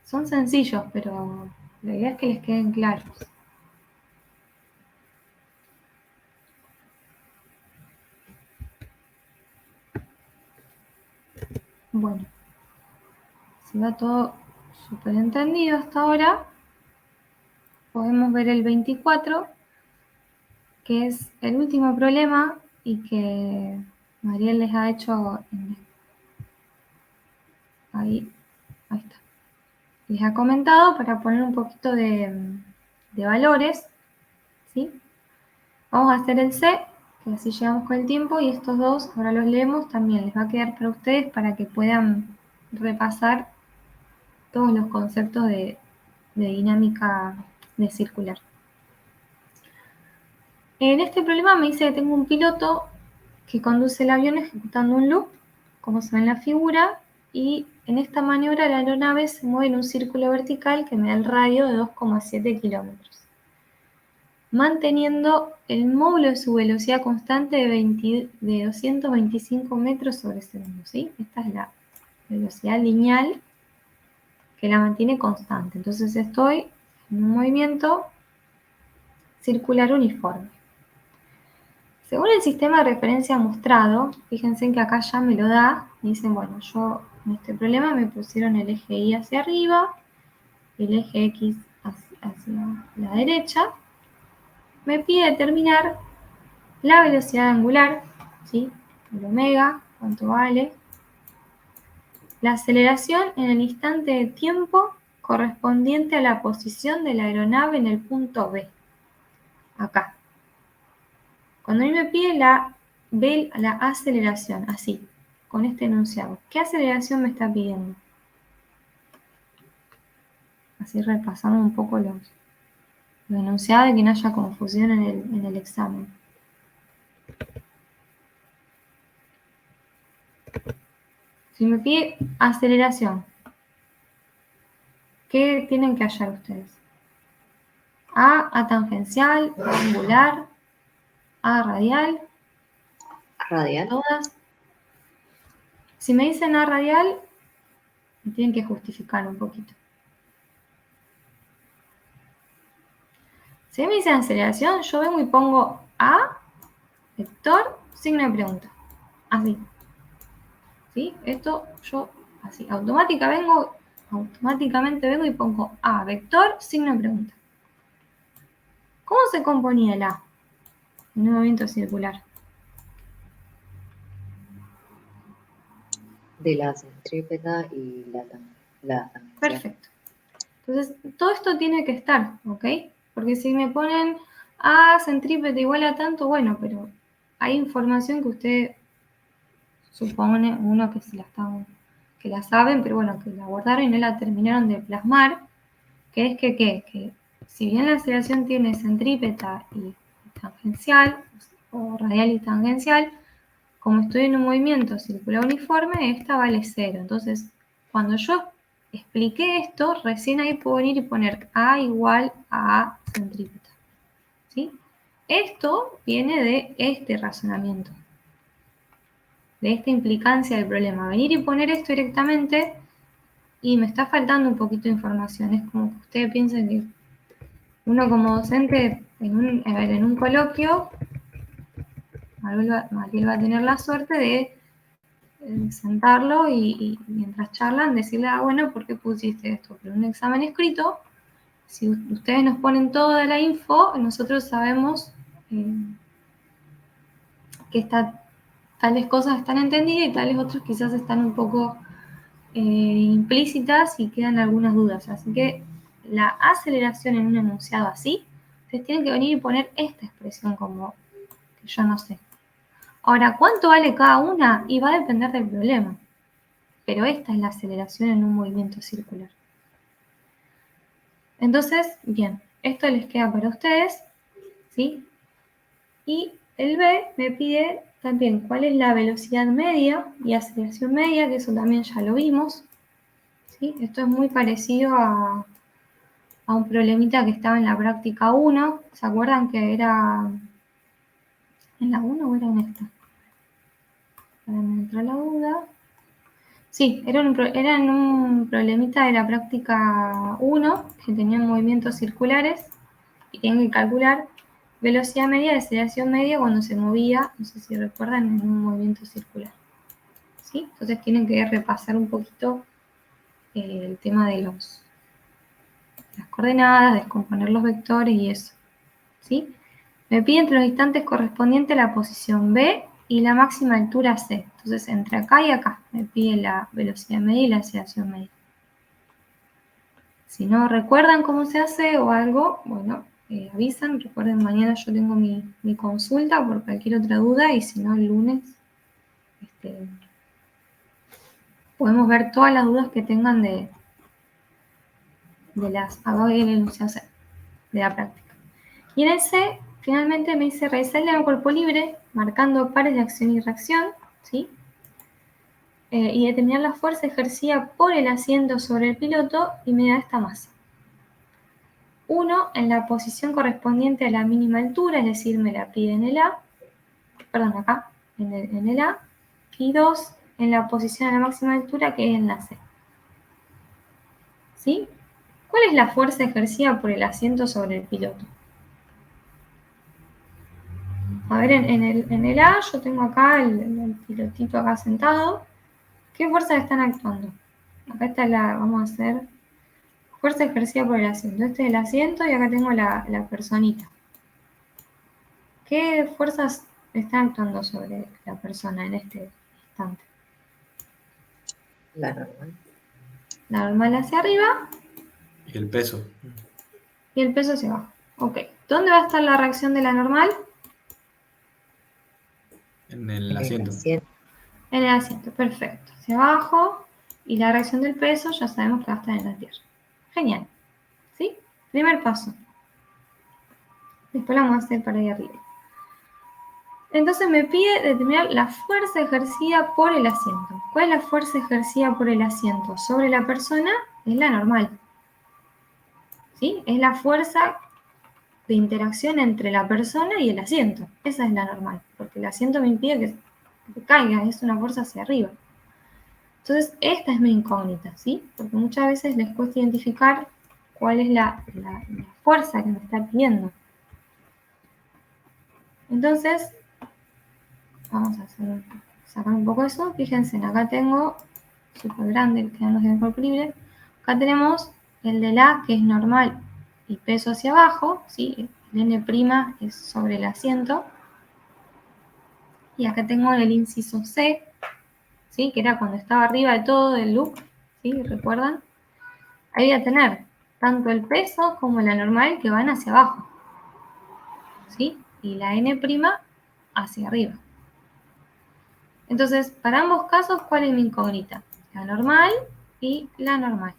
Son sencillos, pero la idea es que les queden claros. Bueno, si va todo súper entendido hasta ahora, podemos ver el 24, que es el último problema y que Mariel les ha hecho ahí está. Les ha comentado para poner un poquito de valores, ¿sí? Vamos a hacer el C, que así llegamos con el tiempo, y estos dos, ahora los leemos, también les va a quedar para ustedes para que puedan repasar todos los conceptos de dinámica de circular. En este problema me dice que tengo un piloto que conduce el avión ejecutando un loop, como se ve en la figura, y en esta maniobra la aeronave se mueve en un círculo vertical que me da el radio de 2,7 kilómetros, manteniendo el módulo de su velocidad constante de 225 metros sobre segundo, ¿sí? Esta es la velocidad lineal que la mantiene constante. Entonces estoy en un movimiento circular uniforme. Según el sistema de referencia mostrado, fíjense que acá ya me lo da, me dicen, bueno, yo En este problema me pusieron el eje Y hacia arriba, el eje X hacia la derecha. Me pide determinar la velocidad angular, ¿sí? El omega, cuánto vale. La aceleración en el instante de tiempo correspondiente a la posición de la aeronave en el punto B. Acá. Cuando a mí me pide la aceleración, así, con este enunciado, ¿qué aceleración me está pidiendo? Así repasamos un poco los enunciados y que no haya confusión en el examen. Si me pide aceleración, ¿qué tienen que hallar ustedes? A tangencial, A angular, A radial. Radial. Todas. Si me dicen A radial, me tienen que justificar un poquito. Si me dicen aceleración, yo vengo y pongo A, vector, signo de pregunta. Así. ¿Sí? Esto yo, así, automáticamente vengo y pongo A, vector, signo de pregunta. ¿Cómo se componía el A en un movimiento circular? De la centrípeta y la tangencial. Perfecto. Entonces, todo esto tiene que estar, ¿ok? Porque si me ponen A centrípeta igual a tanto, bueno, pero hay información que usted supone, uno que la saben, pero bueno, que la guardaron y no la terminaron de plasmar, que es que si bien la aceleración tiene centrípeta y tangencial, o radial y tangencial, como estoy en un movimiento circular uniforme, esta vale 0. Entonces, cuando yo expliqué esto, recién ahí puedo venir y poner A igual a A centrípeta. ¿Sí? Esto viene de este razonamiento, de esta implicancia del problema. Venir y poner esto directamente y me está faltando un poquito de información. Es como que ustedes piensen que uno como docente en un coloquio, Mariel va a tener la suerte de sentarlo y mientras charlan decirle, bueno, ¿por qué pusiste esto? Pero en un examen escrito, si ustedes nos ponen toda la info, nosotros sabemos que tales cosas están entendidas y tales otras quizás están un poco implícitas y quedan algunas dudas. Así que la aceleración en un enunciado así, ustedes tienen que venir y poner esta expresión como que yo no sé. Ahora, ¿cuánto vale cada una? Y va a depender del problema. Pero esta es la aceleración en un movimiento circular. Entonces, bien, esto les queda para ustedes, ¿sí? Y el B me pide también cuál es la velocidad media y aceleración media, que eso también ya lo vimos, ¿sí? Esto es muy parecido a un problemita que estaba en la práctica 1. ¿Se acuerdan que era en la 1 o era en esta? Para no entrar la duda. Sí, era en un problemita de la práctica 1 que tenían movimientos circulares y tienen que calcular velocidad media y aceleración media cuando se movía, no sé si recuerdan, en un movimiento circular. ¿Sí? Entonces tienen que repasar un poquito el tema de las coordenadas, descomponer los vectores y eso. ¿Sí? Me pide entre los instantes correspondientes la posición B y la máxima altura C. Entonces, entre acá y acá me pide la velocidad media y la aceleración media. Si no recuerdan cómo se hace o algo, bueno, avisan. Recuerden, mañana yo tengo mi consulta por cualquier otra duda y si no, el lunes podemos ver todas las dudas que tengan de las abajo y el enunciado C, de la práctica. Y en el C, finalmente me dice realizar el cuerpo libre, marcando pares de acción y reacción, ¿sí? Y determinar la fuerza ejercida por el asiento sobre el piloto y medir esta masa. 1 en la posición correspondiente a la mínima altura, es decir, me la pide en el A, perdón, acá, en el A, y 2 en la posición a la máxima altura, que es en la C. ¿Sí? ¿Cuál es la fuerza ejercida por el asiento sobre el piloto? A ver, en el A yo tengo acá el pilotito acá sentado. ¿Qué fuerzas están actuando? Acá está vamos a hacer fuerza ejercida por el asiento. Este es el asiento y acá tengo la personita. ¿Qué fuerzas están actuando sobre la persona en este instante? La normal. La normal hacia arriba Y el peso. y el peso hacia abajo. Ok. ¿Dónde va a estar la reacción de la normal? En el En el asiento. asiento. En el asiento. Perfecto. Hacia abajo. Y la reacción del peso ya sabemos que va a estar en la tierra. Genial. ¿Sí? Primer paso. Después la vamos a hacer para ahí arriba. Entonces me pide determinar la fuerza ejercida por el asiento. ¿Cuál es la fuerza ejercida por el asiento sobre la persona? Es la normal. ¿Sí? Es la fuerza de interacción entre la persona y el asiento. Esa es la normal, porque el asiento me impide que caiga, es una fuerza hacia arriba. Entonces, esta es mi incógnita, ¿sí? Porque muchas veces les cuesta identificar cuál es la fuerza que me está pidiendo. Entonces, vamos a sacar un poco eso. Fíjense, acá tengo, súper grande, quedando en cuerpo libre. Acá tenemos el de la, que es normal y peso hacia abajo, ¿sí? El N' es sobre el asiento. Y acá tengo el inciso C, ¿sí? Que era cuando estaba arriba de todo del loop, ¿sí? ¿Recuerdan? Ahí voy a tener tanto el peso como la normal que van hacia abajo, ¿sí? Y la N' hacia arriba. Entonces, para ambos casos, ¿cuál es mi incógnita? La normal y la normal.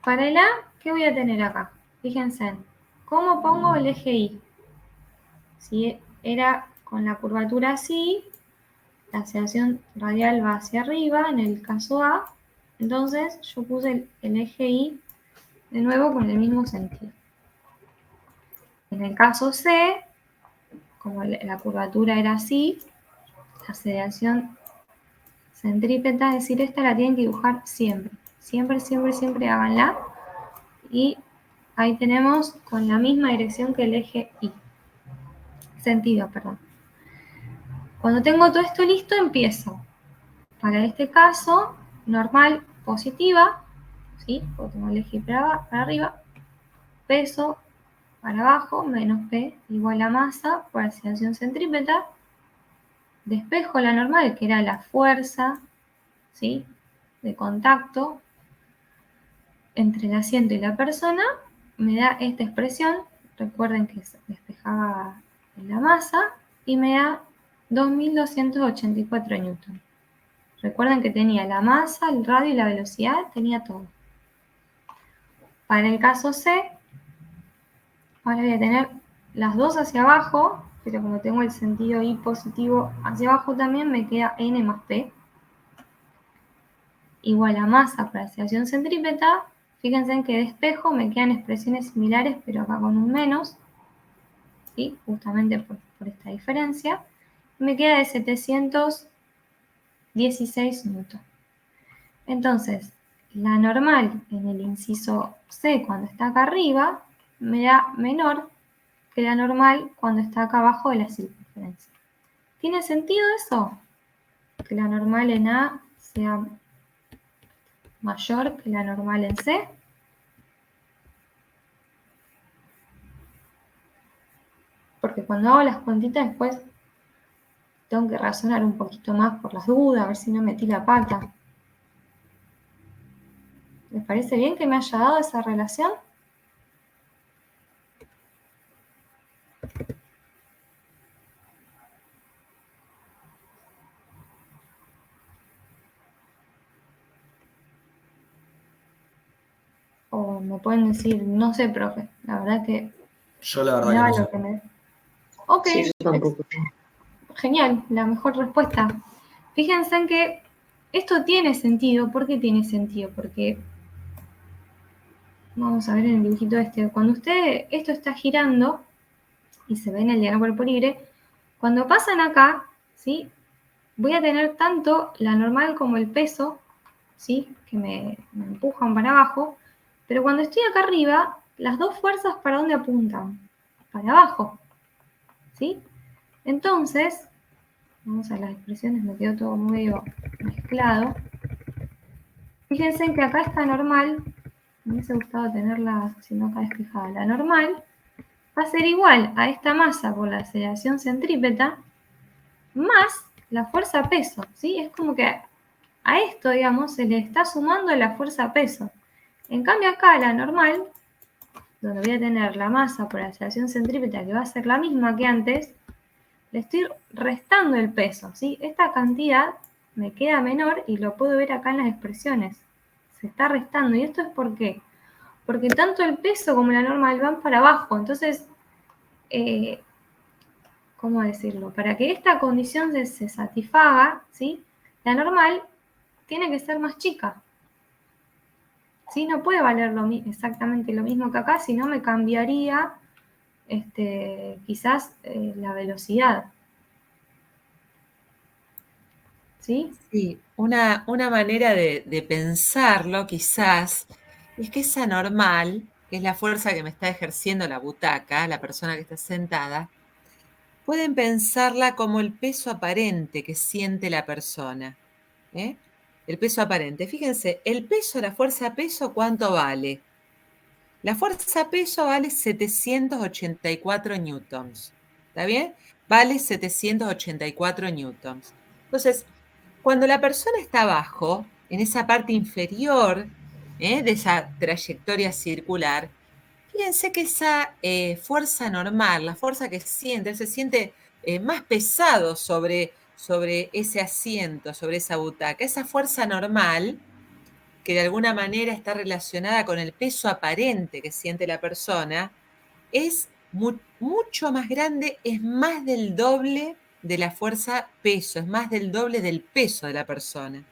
Para el A, ¿qué voy a tener acá? Fíjense, ¿cómo pongo el eje Y? Si era con la curvatura así, la aceleración radial va hacia arriba, en el caso A, entonces yo puse el eje Y de nuevo con el mismo sentido. En el caso C, como la curvatura era así, la aceleración centrípeta, es decir, esta la tienen que dibujar siempre. Siempre, siempre, siempre háganla. Y ahí tenemos con la misma dirección que el eje Y. Sentido, perdón. Cuando tengo todo esto listo, empiezo. Para este caso, normal positiva, ¿sí? Porque tengo el eje para arriba, peso para abajo, menos P igual a masa por aceleración centrípeta. Despejo la normal, que era la fuerza, ¿sí? De contacto entre el asiento y la persona, me da esta expresión. Recuerden que se despejaba la masa y me da 2284 newton. Recuerden que tenía la masa, el radio y la velocidad, tenía todo. Para el caso C, ahora voy a tener las dos hacia abajo, pero como tengo el sentido Y positivo hacia abajo también, me queda N más P igual a masa por aceleración centrípeta. Fíjense en que despejo me quedan expresiones similares, pero acá con un menos, ¿sí? Justamente por esta diferencia. Me queda de 716 newton. Entonces, la normal en el inciso C cuando está acá arriba me da menor que la normal cuando está acá abajo de la circunferencia. ¿Tiene sentido eso? Que la normal en A sea mayor que la normal en C. Porque cuando hago las cuentitas después tengo que razonar un poquito más por las dudas, a ver si no metí la pata. ¿Les parece bien que me haya dado esa relación? O me pueden decir, no sé, profe, la verdad que Yo la me verdad daba que no lo sé. que me... Ok, Sí, yo tampoco. genial, la mejor respuesta. Fíjense en que esto tiene sentido. ¿Por qué tiene sentido? Porque, vamos a ver en el dibujito este, cuando esto está girando, y se ve en el diagrama cuerpo libre, cuando pasan acá, ¿sí? Voy a tener tanto la normal como el peso, ¿sí? Que me empujan para abajo, pero cuando estoy acá arriba, las dos fuerzas ¿para dónde apuntan? Para abajo, ¿sí? Entonces, Vamos a las expresiones, me quedó todo medio mezclado. Fíjense en que acá está normal, me hubiese gustado tenerla, si no acá despejada. La normal va a ser igual a esta masa por la aceleración centrípeta más la fuerza peso, ¿sí? Es como que a esto, digamos, se le está sumando la fuerza peso. En cambio acá la normal, donde voy a tener la masa por la aceleración centrípeta, que va a ser la misma que antes, le estoy restando el peso, ¿sí? Esta cantidad me queda menor y lo puedo ver acá en las expresiones. Se está restando. ¿Y esto es por qué? Porque tanto el peso como la normal van para abajo. Entonces, ¿cómo decirlo? Para que esta condición se satisfaga, ¿sí? La normal tiene que ser más chica. ¿Sí? No puede valer exactamente lo mismo que acá, si no me cambiaría quizás la velocidad. ¿Sí? Sí, una manera de pensarlo quizás es que esa normal, que es la fuerza que me está ejerciendo la butaca, la persona que está sentada, pueden pensarla como el peso aparente que siente la persona. ¿Eh? El peso aparente. Fíjense, el peso, la fuerza peso, ¿cuánto vale? La fuerza peso vale 784 newtons. ¿Está bien? Vale 784 newtons. Entonces, cuando la persona está abajo, en esa parte inferior de esa trayectoria circular, fíjense que esa fuerza normal, la fuerza que siente, él se siente más pesado sobre ese asiento, sobre esa butaca. Esa fuerza normal, que de alguna manera está relacionada con el peso aparente que siente la persona, es mucho más grande, es más del doble de la fuerza peso, es más del doble del peso de la persona.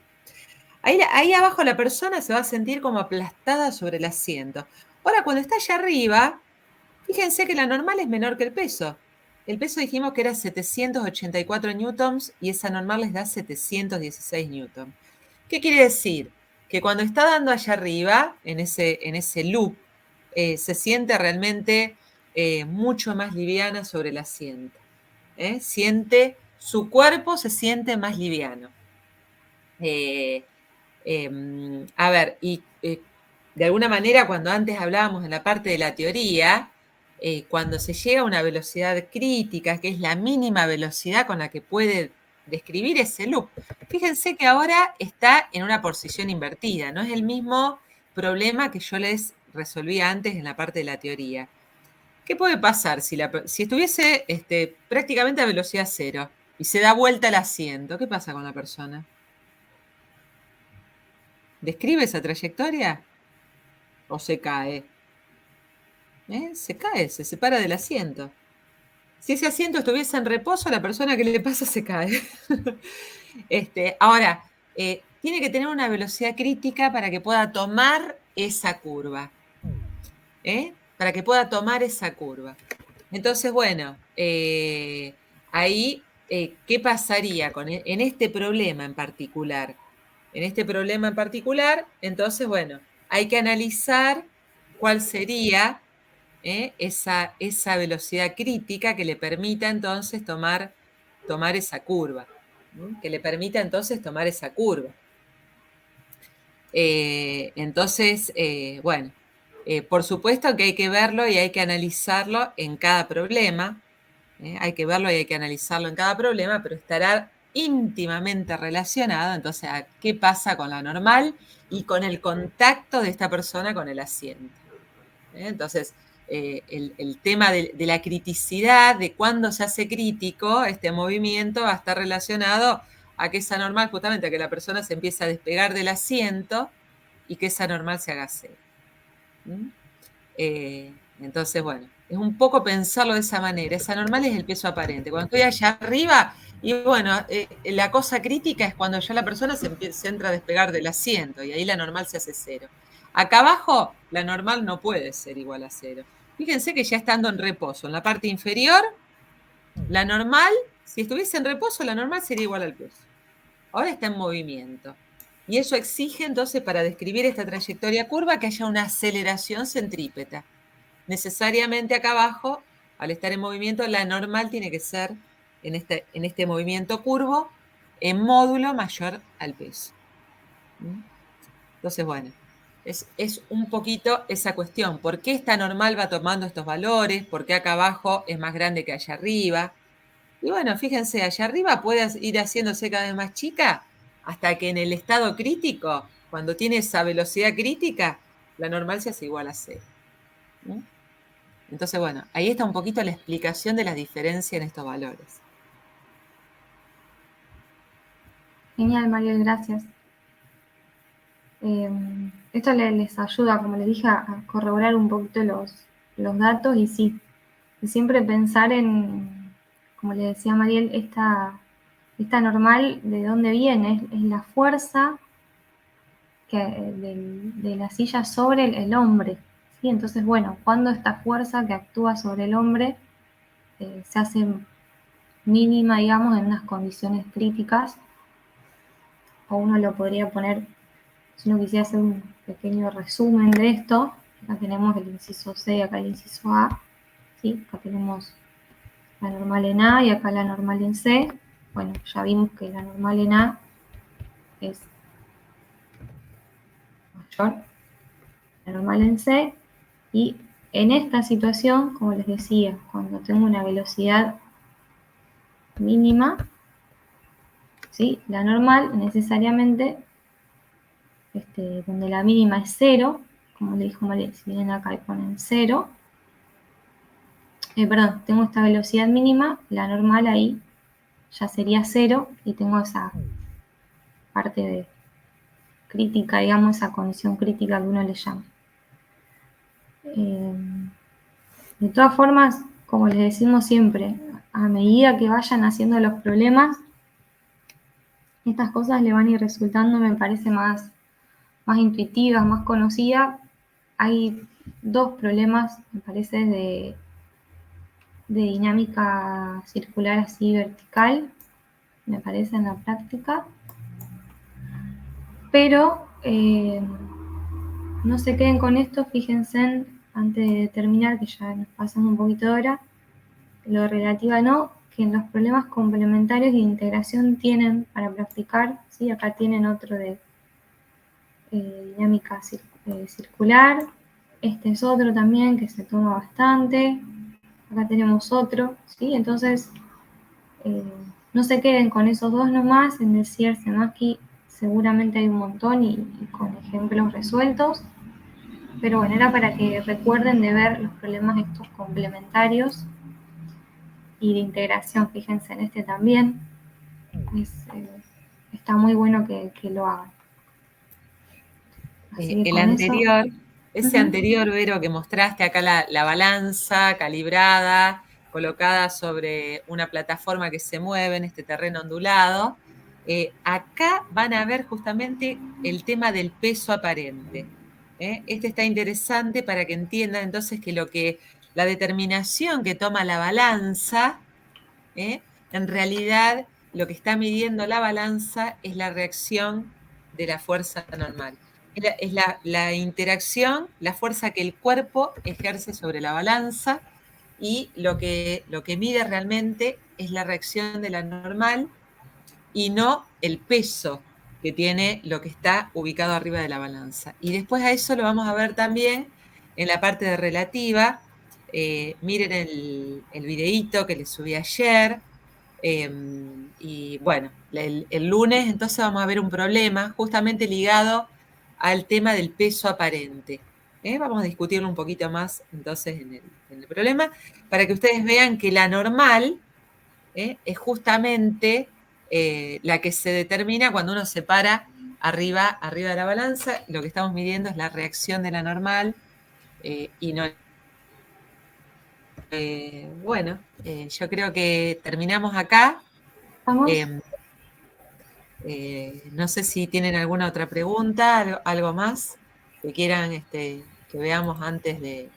Ahí abajo la persona se va a sentir como aplastada sobre el asiento. Ahora, cuando está allá arriba, fíjense que la normal es menor que el peso. El peso dijimos que era 784 newtons y esa normal les da 716 newtons. ¿Qué quiere decir? Que cuando está dando allá arriba, en ese loop, se siente realmente mucho más liviana sobre el asiento. Su cuerpo se siente más liviano. A ver, y de alguna manera cuando antes hablábamos en la parte de la teoría, cuando se llega a una velocidad crítica, que es la mínima velocidad con la que puede describir ese loop, fíjense que ahora está en una posición invertida, no es el mismo problema que yo les resolví antes en la parte de la teoría. ¿Qué puede pasar si estuviese prácticamente a velocidad cero y se da vuelta el asiento? ¿Qué pasa con la persona? ¿Describe esa trayectoria? ¿O se cae? Se cae, se separa del asiento. Si ese asiento estuviese en reposo, la persona que le pasa se cae. Ahora, tiene que tener una velocidad crítica para que pueda tomar esa curva. Para que pueda tomar esa curva. Entonces, bueno, ahí, ¿qué pasaría en este problema en particular? En este problema en particular, entonces, bueno, hay que analizar cuál sería esa velocidad crítica que le permita entonces tomar esa curva. Que le permita entonces tomar esa curva. Entonces, bueno, por supuesto que hay que verlo y hay que analizarlo en cada problema. Hay que verlo y hay que analizarlo en cada problema, pero estará íntimamente relacionado entonces a qué pasa con la normal y con el contacto de esta persona con el asiento. Entonces, el tema de la criticidad, de cuándo se hace crítico este movimiento, va a estar relacionado a que esa normal, justamente a que la persona se empiece a despegar del asiento y que esa normal se haga cero. Entonces, bueno, es un poco pensarlo de esa manera. Esa normal es el peso aparente. Cuando estoy allá arriba, y bueno, la cosa crítica es cuando ya la persona se entra a despegar del asiento y ahí la normal se hace cero. Acá abajo, la normal no puede ser igual a cero. Fíjense que ya estando en reposo, en la parte inferior, la normal, si estuviese en reposo, la normal sería igual al peso. Ahora está en movimiento. Y eso exige entonces, para describir esta trayectoria curva, que haya una aceleración centrípeta. Necesariamente acá abajo, al estar en movimiento, la normal tiene que ser en este movimiento curvo en módulo mayor al peso. Entonces, bueno, es un poquito esa cuestión. ¿Por qué esta normal va tomando estos valores? ¿Por qué acá abajo es más grande que allá arriba? Y bueno, fíjense, allá arriba puede ir haciéndose cada vez más chica hasta que en el estado crítico, cuando tiene esa velocidad crítica, la normal se hace igual a 0. Entonces, bueno, ahí está un poquito la explicación de la diferencia en estos valores. Genial, Mariel, gracias. Esto les ayuda, como les dije, a corroborar un poquito los datos y sí, siempre pensar en, como le decía Mariel, esta normal, ¿de dónde viene? Es la fuerza de la silla sobre el hombre, ¿sí? Entonces, bueno, cuando esta fuerza que actúa sobre el hombre se hace mínima, digamos, en unas condiciones críticas, o uno lo podría poner, si uno quisiera hacer un pequeño resumen de esto, acá tenemos el inciso C y acá el inciso A, ¿sí? Acá tenemos la normal en A y acá la normal en C. Bueno, ya vimos que la normal en A es mayor, la normal en C, y en esta situación, como les decía, cuando tengo una velocidad mínima, ¿sí? La normal necesariamente, donde la mínima es 0, como le dijo María, si vienen acá y ponen 0, perdón, tengo esta velocidad mínima, la normal ahí ya sería 0 y tengo esa parte de crítica, digamos, esa condición crítica que uno le llama. De todas formas, como les decimos siempre, a medida que vayan haciendo los problemas, estas cosas le van a ir resultando, me parece, más intuitivas, más conocidas. Hay 2 problemas, me parece, de dinámica circular así vertical, me parece, en la práctica. Pero no se queden con esto, fíjense, antes de terminar, que ya nos pasamos un poquito de hora, lo relativo a no, que en los problemas complementarios de integración tienen para practicar, ¿sí? Acá tienen otro de dinámica circular, este es otro también que se toma bastante, acá tenemos otro, ¿sí? Entonces, no se queden con esos 2 nomás, en el CIERS Semaki seguramente hay un montón y con ejemplos resueltos, pero bueno, era para que recuerden de ver los problemas estos complementarios y de integración, fíjense en este también, está muy bueno que lo hagan. Así que El con anterior, eso, ese anterior, Vero, que mostraste acá la balanza calibrada, colocada sobre una plataforma que se mueve en este terreno ondulado, acá van a ver justamente el tema del peso aparente. Este está interesante para que entiendan entonces que la determinación que toma la balanza, en realidad lo que está midiendo la balanza es la reacción de la fuerza normal. Es la interacción, la fuerza que el cuerpo ejerce sobre la balanza, y lo que mide realmente es la reacción de la normal y no el peso que tiene lo que está ubicado arriba de la balanza. Y después a eso lo vamos a ver también en la parte de relativa. Miren el videíto que les subí ayer. Y bueno, el lunes entonces vamos a ver un problema justamente ligado al tema del peso aparente. Vamos a discutirlo un poquito más entonces en el problema, para que ustedes vean que la normal es justamente la que se determina cuando uno se para arriba de la balanza. Lo que estamos midiendo es la reacción de la normal y no. Bueno, yo creo que terminamos acá. ¿estamos? No sé si tienen alguna otra pregunta, algo más que quieran que veamos antes de